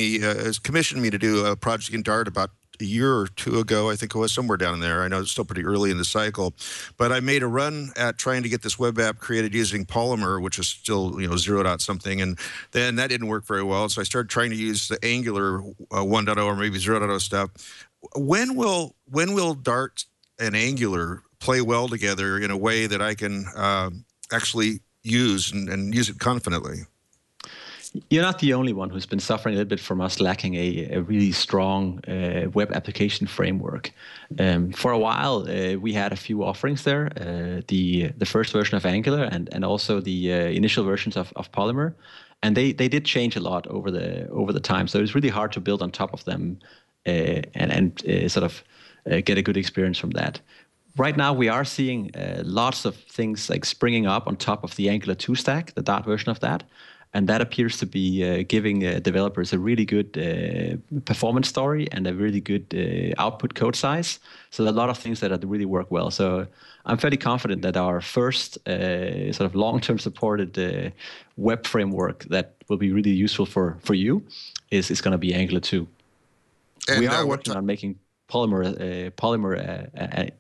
commissioned me to do a project in Dart about a year or two ago, I think it was somewhere down there. I know it's still pretty early in the cycle, but I made a run at trying to get this web app created using Polymer, which is still 0 dot something, and then that didn't work very well. So I started trying to use the Angular 1.0 or maybe 0.0 stuff. When will Dart and Angular play well together in a way that I can actually use and use it confidently? You're not the only one who's been suffering a little bit from us lacking a really strong web application framework. For a while, we had a few offerings there, the first version of Angular and also the initial versions of Polymer, and they did change a lot over the time. So it's really hard to build on top of them and get a good experience from that. Right now, we are seeing lots of things like springing up on top of the Angular 2 stack, the Dart version of that. And that appears to be giving developers a really good performance story and a really good output code size. So a lot of things that really work well. So I'm fairly confident that our first long-term supported web framework that will be really useful for you is going to be Angular 2. And we are working on making Polymer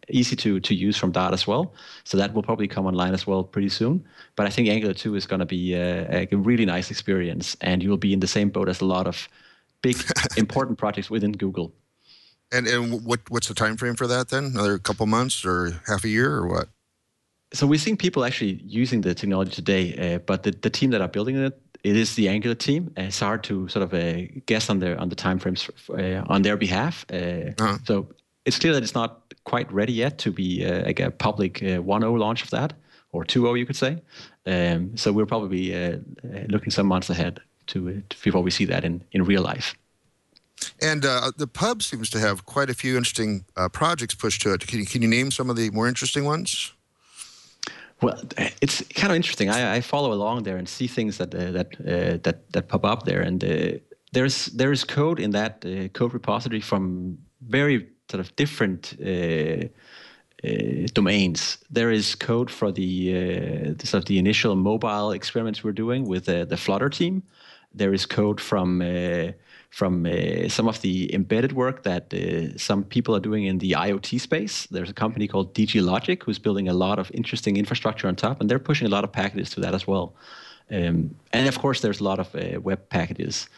easy to use from Dart as well. So that will probably come online as well pretty soon. But I think Angular 2 is going to be a really nice experience, and you'll be in the same boat as a lot of big, important projects within Google. And what's the time frame for that then? Another couple months or half a year or what? So we're seeing people actually using the technology today, but the team that are building it is the Angular team. It's hard to guess on the timeframes on their behalf. So it's clear that it's not quite ready yet to be like a public 1.0 launch of that, or 2.0 you could say. So we're probably looking some months ahead before we see that in real life. And the pub seems to have quite a few interesting projects pushed to it. Can you name some of the more interesting ones? Well, it's kind of interesting. I follow along there and see things that pop up there, and there is code in that code repository from very different domains. There is code for the initial mobile experiments we're doing with the Flutter team. There is code from some of the embedded work that some people are doing in the IoT space. There's a company called DG Logic who's building a lot of interesting infrastructure on top, and they're pushing a lot of packages to that as well. And of course, there's a lot of web packages.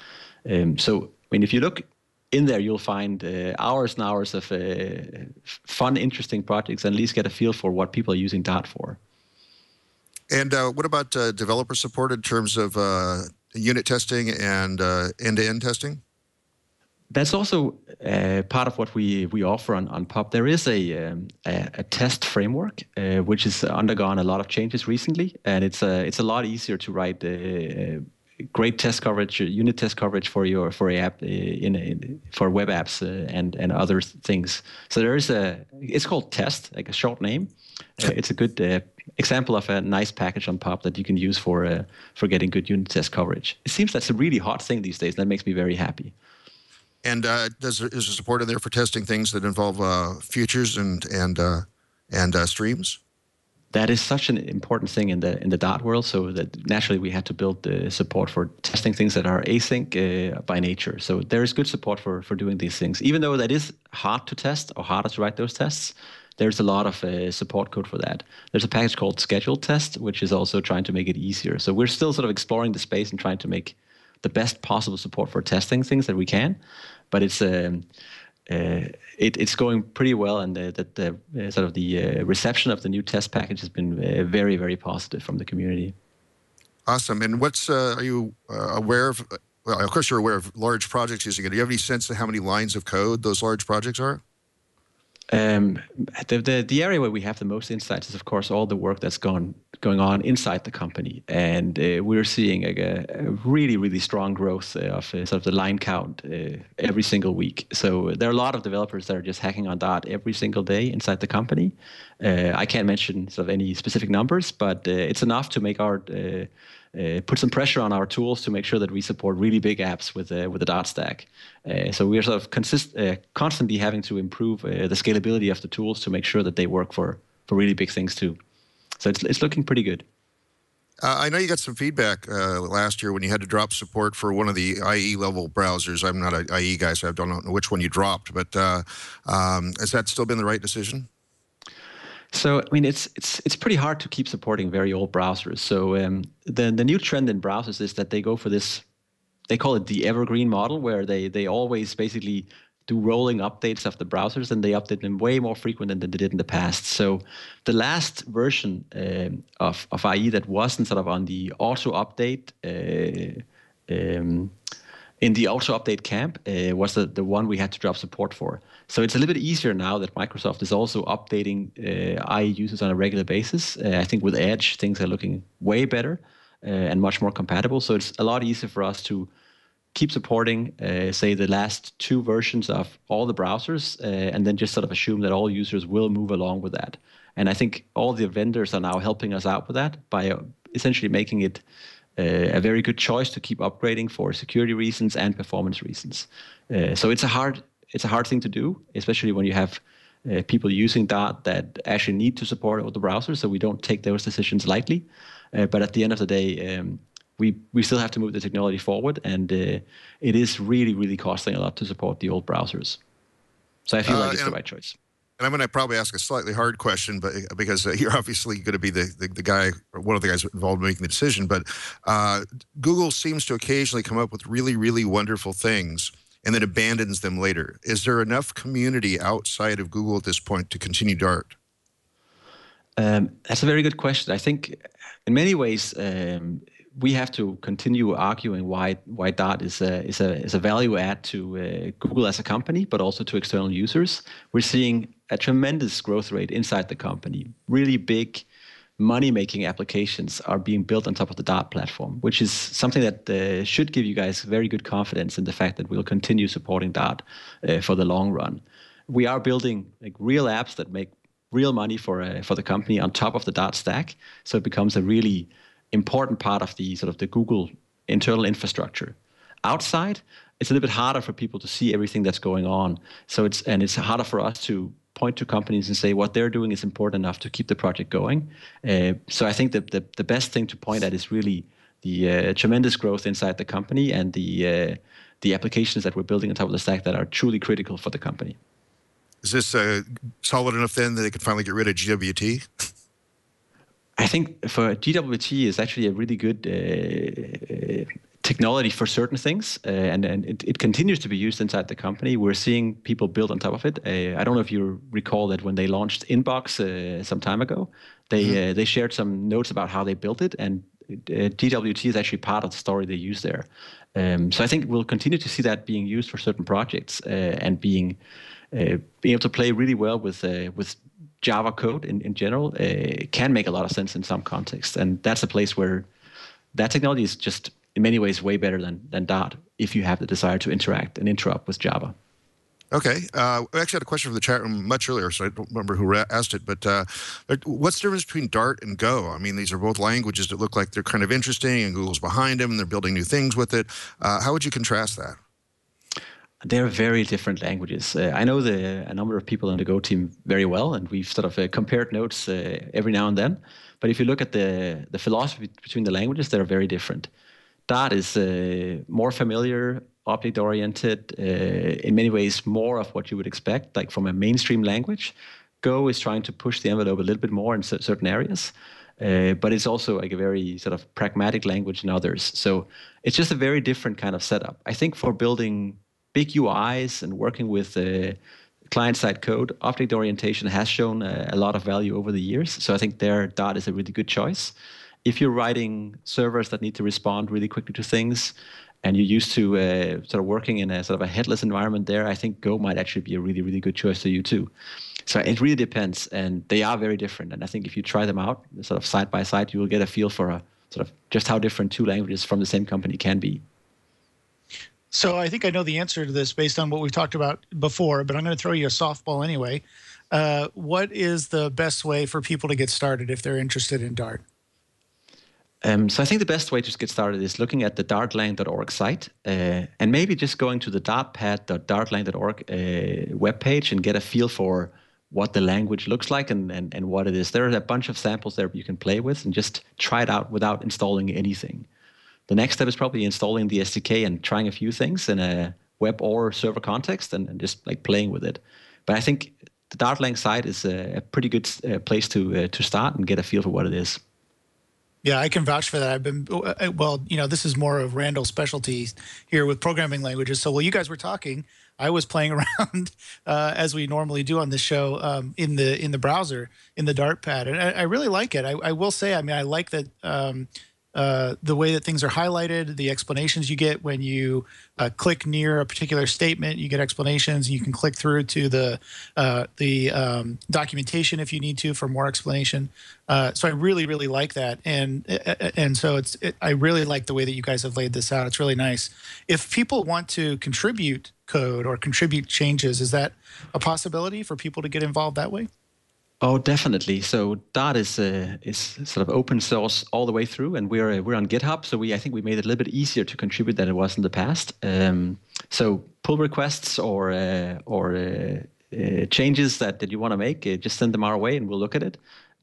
So, if you look in there, you'll find hours and hours of fun, interesting projects, and at least get a feel for what people are using Dart for. And what about developer support in terms of unit testing and end-to-end testing? That's also part of what we offer on PUB. There is a test framework which has undergone a lot of changes recently, and it's a lot easier to write great test coverage, unit test coverage for a app for web apps and other things. So there is it's called Test, like a short name. It's a good example of a nice package on PUB that you can use for getting good unit test coverage. It seems that's a really hot thing these days, and that makes me very happy. And is there support in there for testing things that involve features and streams? That is such an important thing in the Dart world. So that naturally we had to build the support for testing things that are async by nature. So there is good support for doing these things, even though that is hard to test or harder to write those tests. There's a lot of support code for that. There's a package called Scheduled Test, which is also trying to make it easier. So we're still exploring the space and trying to make the best possible support for testing things that we can. But it's going pretty well, and the reception of the new test package has been very, very positive from the community. Awesome. And are you aware of? Well, of course, you're aware of large projects using it. Do you have any sense of how many lines of code those large projects are? The area where we have the most insights is, of course, all the work that's going on inside the company, and we're seeing a really, really strong growth of the line count every single week. So there are a lot of developers that are just hacking on Dart every single day inside the company. I can't mention any specific numbers, but it's enough to make our put some pressure on our tools to make sure that we support really big apps with the Dart stack. So we're constantly having to improve the scalability of the tools to make sure that they work for really big things too. So it's looking pretty good. I know you got some feedback last year when you had to drop support for one of the IE level browsers. I'm not an IE guy, so I don't know which one you dropped, but has that still been the right decision? So, I mean, it's pretty hard to keep supporting very old browsers. So the new trend in browsers is that they go for this, they call it the evergreen model, where they always basically do rolling updates of the browsers, and they update them way more frequent than they did in the past. So the last version of IE that wasn't sort of on the auto update in the auto update camp was the one we had to drop support for. So it's a little bit easier now that Microsoft is also updating IE users on a regular basis. I think with Edge, things are looking way better and much more compatible. So it's a lot easier for us to keep supporting, say, the last 2 versions of all the browsers, and then just sort of assume that all users will move along with that. And I think all the vendors are now helping us out with that by essentially making it a very good choice to keep upgrading for security reasons and performance reasons. So it's a hard thing to do, especially when you have people using Dart that actually need to support all the browsers. So we don't take those decisions lightly. But at the end of the day, we still have to move the technology forward, and it is really, really costing a lot to support the old browsers. So I feel like it's the right choice. And I'm going to probably ask a slightly hard question, but because you're obviously going to be the guy, or one of the guys involved in making the decision. But Google seems to occasionally come up with really, really wonderful things and then abandons them later. Is there enough community outside of Google at this point to continue Dart? That's a very good question. I think in many ways we have to continue arguing why Dart is a value add to Google as a company, but also to external users. We're seeing a tremendous growth rate inside the company. Really big money-making applications are being built on top of the Dart platform, which is something that should give you guys very good confidence in the fact that we'll continue supporting Dart for the long run. We are building like real apps that make real money for the company on top of the Dart stack, so it becomes a really important part of the sort of the Google internal infrastructure. Outside, it's a little bit harder for people to see everything that's going on. So it's harder for us to point to companies and say what they're doing is important enough to keep the project going. So I think that the best thing to point at is really the tremendous growth inside the company and the applications that we're building on top of the stack that are truly critical for the company. Is this solid enough then that they can finally get rid of GWT? I think for GWT is actually a really good technology for certain things, and it continues to be used inside the company. We're seeing people build on top of it. I don't know if you recall that when they launched Inbox some time ago, they shared some notes about how they built it, and GWT is actually part of the story they use there. So I think we'll continue to see that being used for certain projects and being able to play really well with Java code in general can make a lot of sense in some contexts. And that's a place where that technology is just in many ways way better than Dart if you have the desire to interact and interrupt with Java. Okay. We actually had a question from the chat room much earlier, so I don't remember who asked it, but what's the difference between Dart and Go? I mean, these are both languages that look like they're kind of interesting, and Google's behind them, and they're building new things with it. How would you contrast that? They're very different languages. I know a number of people on the Go team very well, and we've sort of compared notes every now and then. But if you look at the philosophy between the languages, they're very different. Dart is more familiar, object-oriented, in many ways more of what you would expect, like from a mainstream language. Go is trying to push the envelope a little bit more in certain areas, but it's also like a very sort of pragmatic language in others. So it's just a very different kind of setup. I think for building big UIs and working with client-side code, object orientation has shown a lot of value over the years. So I think Dart is a really good choice. If you're writing servers that need to respond really quickly to things, and you're used to sort of working in a sort of a headless environment there, I think Go might actually be a really, really good choice for you too. So it really depends, and they are very different. And I think if you try them out, sort of side by side, you will get a feel for sort of just how different two languages from the same company can be. So I think I know the answer to this based on what we've talked about before, but I'm going to throw you a softball anyway. What is the best way for people to get started if they're interested in Dart? So I think the best way to get started is looking at the dartlang.org site and maybe just going to the dartpad.dartlang.org webpage and get a feel for what the language looks like and what it is. There are a bunch of samples there you can play with and just try it out without installing anything. The next step is probably installing the SDK and trying a few things in a web or server context and just like playing with it. But I think the Dartlang site is a pretty good place to start and get a feel for what it is. Yeah, I can vouch for that. I've been, well, you know, this is more of Randall's specialty here with programming languages. So while you guys were talking, I was playing around as we normally do on this show in the browser, in the Dart pad. And I really like it. I will say, I mean, I like that the way that things are highlighted, the explanations you get when you click near a particular statement, you get explanations. You can click through to the documentation if you need to for more explanation. So I really, really like that, and so I really like the way that you guys have laid this out. It's really nice. If people want to contribute code or contribute changes, is that a possibility for people to get involved that way? Oh, definitely. So Dart is sort of open source all the way through, and we're on GitHub. So I think we made it a little bit easier to contribute than it was in the past. So pull requests or changes that you want to make, just send them our way, and we'll look at it.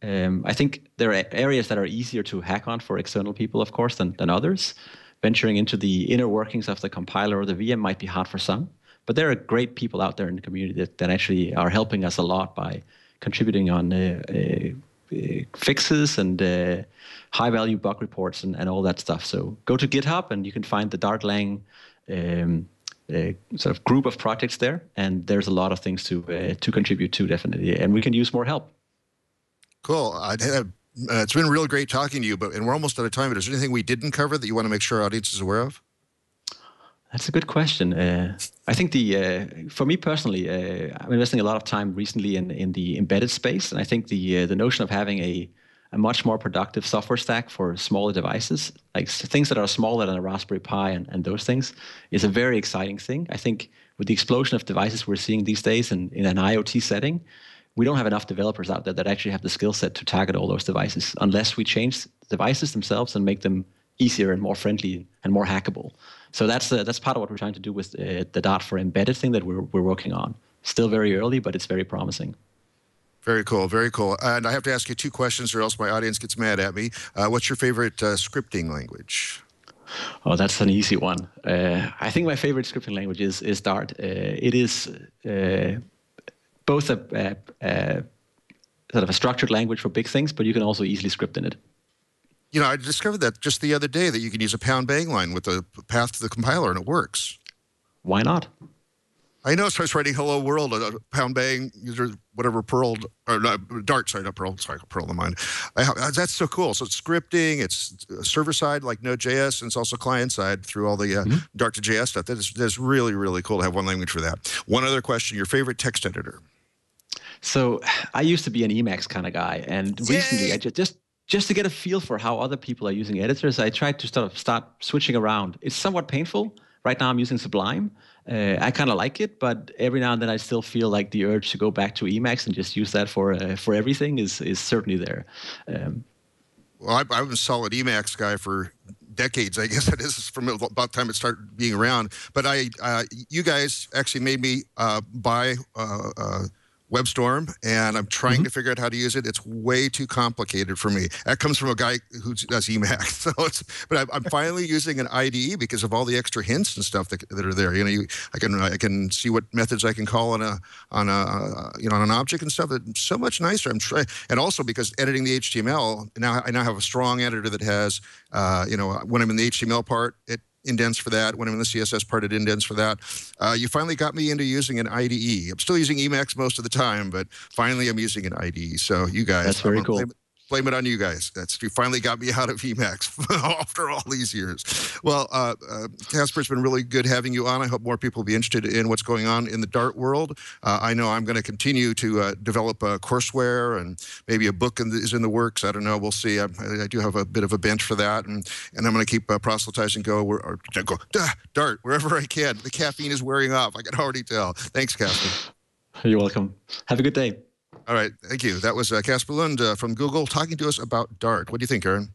I think there are areas that are easier to hack on for external people, of course, than others. Venturing into the inner workings of the compiler or the VM might be hard for some, but there are great people out there in the community that actually are helping us a lot by contributing on fixes and high-value bug reports and all that stuff. So go to GitHub and you can find the Dartlang sort of group of projects there, and there's a lot of things to contribute to, definitely, and we can use more help. Cool. It's been real great talking to you, and we're almost out of time. But is there anything we didn't cover that you want to make sure our audience is aware of? That's a good question. I think for me personally, I'm investing a lot of time recently in the embedded space, and I think the notion of having a much more productive software stack for smaller devices, like things that are smaller than a Raspberry Pi and those things, is a very exciting thing. I think with the explosion of devices we're seeing these days in an IoT setting, we don't have enough developers out there that actually have the skill set to target all those devices unless we change devices themselves and make them easier and more friendly and more hackable. So that's part of what we're trying to do with the Dart for embedded thing that we're working on. Still very early, but it's very promising. Very cool, very cool. And I have to ask you two questions or else my audience gets mad at me. What's your favorite scripting language? Oh, that's an easy one. I think my favorite scripting language is Dart. It is both a sort of a structured language for big things, but you can also easily script in it. You know, I discovered that just the other day that you can use a pound bang line with the path to the compiler and it works. Why not? I know, so I was writing hello world, a pound bang, whatever Perl, or not, Dart, sorry, not Perl, sorry, Perl in mind. That's so cool. So it's scripting, it's server side like Node.js, and it's also client side through all the Dart to JS stuff. That's really, really cool to have one language for that. One other question, your favorite text editor? So I used to be an Emacs kind of guy, and recently I just to get a feel for how other people are using editors, I tried to start switching around. It's somewhat painful. Right now I'm using Sublime. I kind of like it, but every now and then I still feel like the urge to go back to Emacs and just use that for everything is certainly there. Well, I'm a solid Emacs guy for decades, I guess it is, from about the time it started being around. But you guys actually made me buy Webstorm, and I'm trying to figure out how to use it. It's way too complicated for me. That comes from a guy who does Emacs. So but I'm finally using an IDE because of all the extra hints and stuff that are there. You know, I can see what methods I can call on an object and stuff. It's so much nicer. I'm trying, and also because editing the HTML I now have a strong editor that has when I'm in the HTML part, it indents for that. When I'm in the CSS part, it indents for that. You finally got me into using an IDE. I'm still using Emacs most of the time, but finally I'm using an IDE. So you guys, that's very cool. Blame it on you guys. You finally got me out of Emacs after all these years. Well, Casper, it's been really good having you on. I hope more people will be interested in what's going on in the Dart world. I know I'm going to continue to develop courseware, and maybe a book is in the works. I don't know. We'll see. I do have a bit of a bent for that, and I'm going to keep proselytizing Dart wherever I can. The caffeine is wearing off. I can already tell. Thanks, Casper. You're welcome. Have a good day. All right, thank you. That was Casper Lund from Google talking to us about Dart. What do you think, Aaron?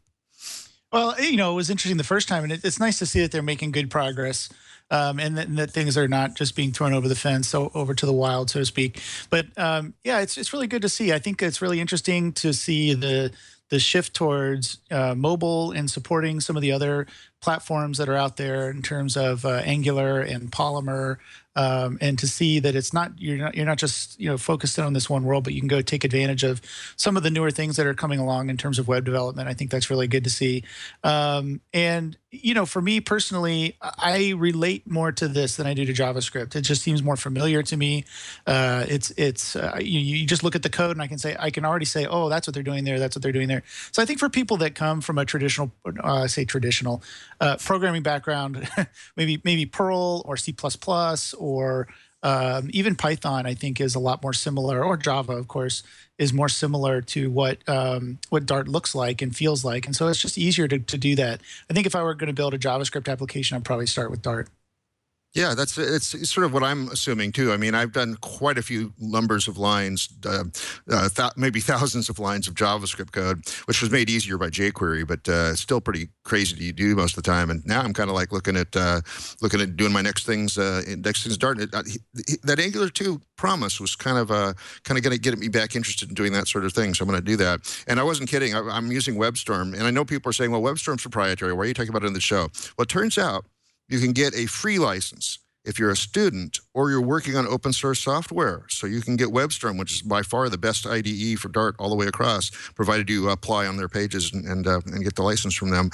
Well, it was interesting the first time, and it's nice to see that they're making good progress. and that things are not just being thrown over the fence, so over to the wild, so to speak. But yeah, it's really good to see. I think it's really interesting to see the shift towards mobile and supporting some of the other platforms that are out there in terms of Angular and Polymer, and to see that it's not you're not just focused on this one world, but you can go take advantage of some of the newer things that are coming along in terms of web development. I think that's really good to see. And for me personally, I relate more to this than I do to JavaScript. It just seems more familiar to me. You just look at the code and I can already say, oh, that's what they're doing there. That's what they're doing there. So I think for people that come from a traditional programming background, maybe Perl or C++ or even Python, I think is a lot more similar, or Java, of course, is more similar to what Dart looks like and feels like. And so it's just easier to do that. I think if I were going to build a JavaScript application, I'd probably start with Dart. Yeah, it's sort of what I'm assuming too. I mean, I've done quite a few numbers of lines, maybe thousands of lines of JavaScript code, which was made easier by jQuery, but still pretty crazy to do most of the time. And now I'm kind of like looking at doing my next things Dart. That Angular 2 promise was kind of going to get me back interested in doing that sort of thing. So I'm going to do that. And I wasn't kidding. I'm using Webstorm, and I know people are saying, "Well, Webstorm's proprietary. Why are you talking about it in the show?" Well, it turns out you can get a free license if you're a student or you're working on open source software. So you can get Webstorm, which is by far the best IDE for Dart all the way across, provided you apply on their pages and get the license from them.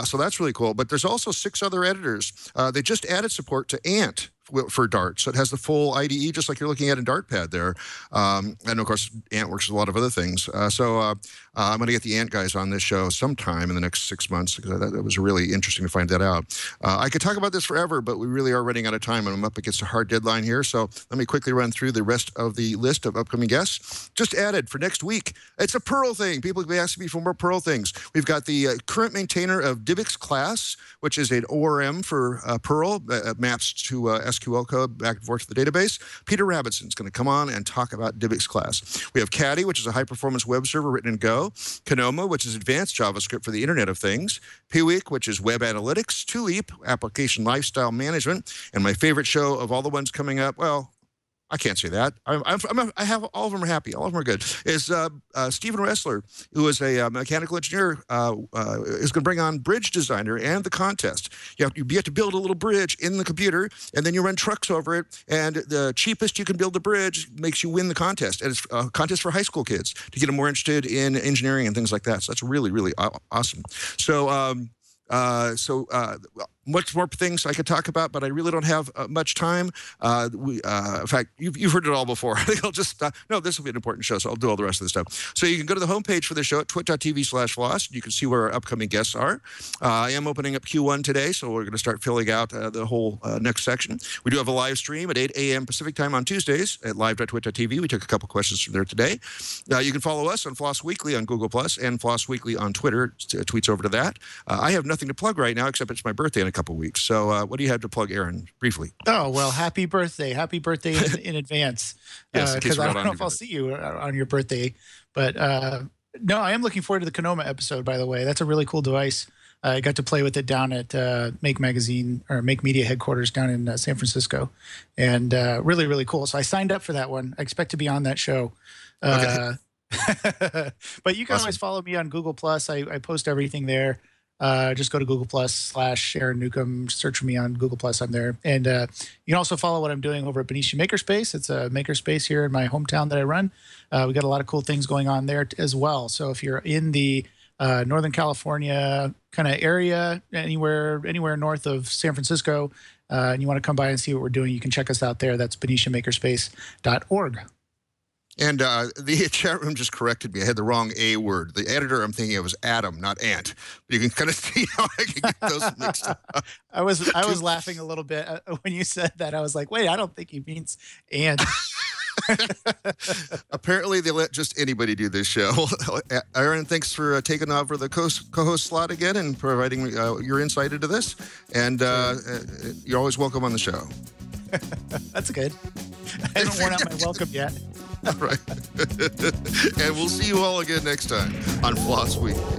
So that's really cool. But there's also 6 other editors. They just added support to Ant for Dart. So it has the full IDE, just like you're looking at in Dartpad there. And of course, Ant works with a lot of other things. I'm going to get the Ant guys on this show sometime in the next 6 months, because that was really interesting to find that out. I could talk about this forever, but we really are running out of time, and I'm up against a hard deadline here. So let me quickly run through the rest of the list of upcoming guests. Just added for next week, it's a Perl thing. People have been asking me for more Perl things. We've got the current maintainer of Divx class, which is an ORM for Perl, maps to SQL code back and forth to the database. Peter Rabbitson's going to come on and talk about Divx class. We have Caddy, which is a high-performance web server written in Go. Canoma, which is advanced JavaScript for the Internet of Things. Peweek, which is web analytics. Tulip, application lifestyle management. And my favorite show of all the ones coming up, well, I can't say that. I have all of them are happy. All of them are good. Is Stephen Ressler, who is a mechanical engineer, is going to bring on Bridge Designer and the contest. You have to build a little bridge in the computer, and then you run trucks over it. And the cheapest you can build the bridge makes you win the contest. And it's a contest for high school kids to get them more interested in engineering and things like that. So that's really, really awesome. So. Much more things I could talk about, but I really don't have much time. In fact, you've heard it all before. I think I'll just, no, this will be an important show, so I'll do all the rest of the stuff. So you can go to the homepage for the show at twit.tv/floss. You can see where our upcoming guests are. I am opening up Q1 today, so we're going to start filling out the whole next section. We do have a live stream at 8 a.m. Pacific time on Tuesdays at live.twit.tv. We took a couple questions from there today. You can follow us on FLOSS Weekly on Google+, and FLOSS Weekly on Twitter. Tweets over to that. I have nothing to plug right now, except it's my birthday in a couple weeks. So what do you have to plug, Aaron, briefly? Oh, well, happy birthday. Happy birthday in advance. Yes, because I don't know if I'll see you on your birthday. But no, I am looking forward to the Canoma episode, by the way. That's a really cool device. I got to play with it down at Make Magazine or Make Media headquarters down in San Francisco. And really, really cool. So I signed up for that one. I expect to be on that show. Okay. But you can always follow me on Google+. I post everything there. Just go to Google+ /Aaron Newcomb, search for me on Google+, I'm there. And you can also follow what I'm doing over at Benicia Makerspace. It's a makerspace here in my hometown that I run. We got a lot of cool things going on there as well. So if you're in the Northern California kind of area, anywhere north of San Francisco, and you want to come by and see what we're doing, you can check us out there. That's beniciamakerspace.org. And the chat room just corrected me. I had the wrong A word. The editor I'm thinking of was Adam, not Ant. You can kind of see how I can get those mixed up. I was laughing a little bit when you said that. I was like, wait, I don't think he means Ant. Apparently, they let just anybody do this show. Aaron, thanks for taking over the co-host slot again and providing your insight into this. And you're always welcome on the show. That's good. I haven't worn out my welcome yet. All right. And we'll see you all again next time on FLOSS Weekly.